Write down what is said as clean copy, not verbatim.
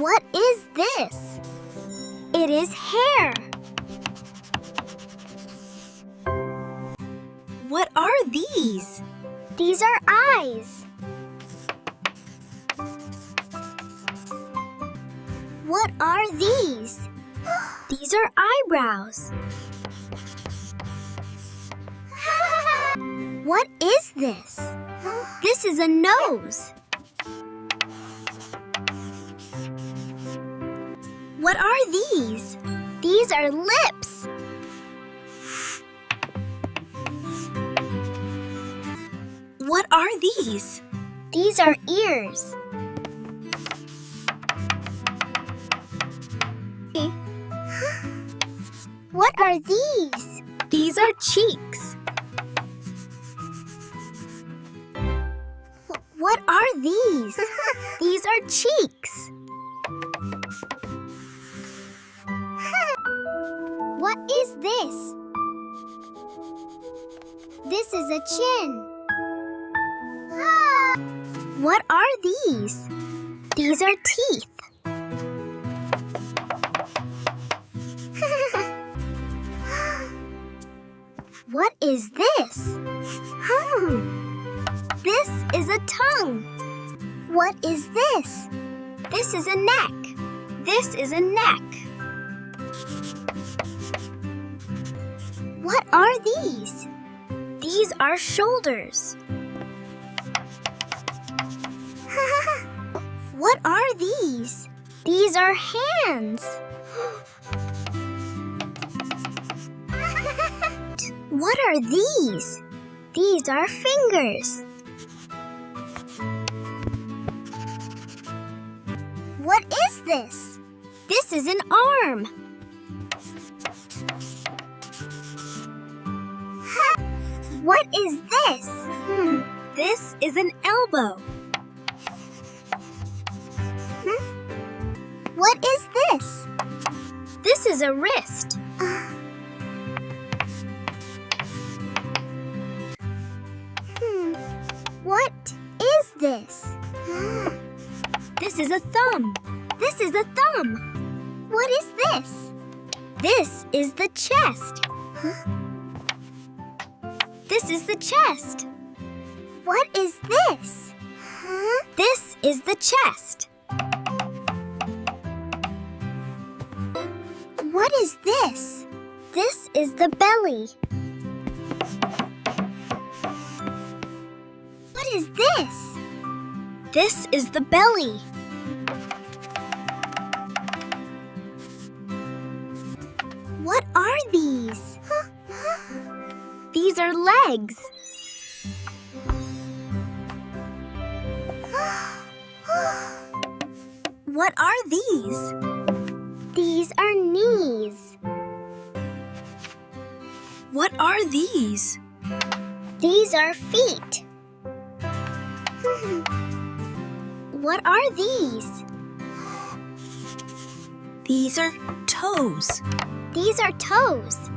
What is this? It is hair. What are these? These are eyes. What are these? These are eyebrows. What is this? This is a nose. What are these? These are lips. What are these? These are ears. What are these? These are cheeks. What are these? These are cheeks. What is this? This is a chin. What are these? These are teeth. What is this? This is a tongue. What is this? This is a neck. This is a neck. What are these? These are shoulders. What are these? These are hands. What are these? These are fingers. What is this? This is an arm. What is this? This is an elbow. What is this? This is a wrist. What is this? This is a thumb. This is a thumb. What is this? This is the chest. This is the chest. What is this? This is the chest. What is this? This is the belly. What is this? This is the belly. What are these? These are legs. What are these? These are knees. What are these? These are feet. What are these? These are toes. These are toes.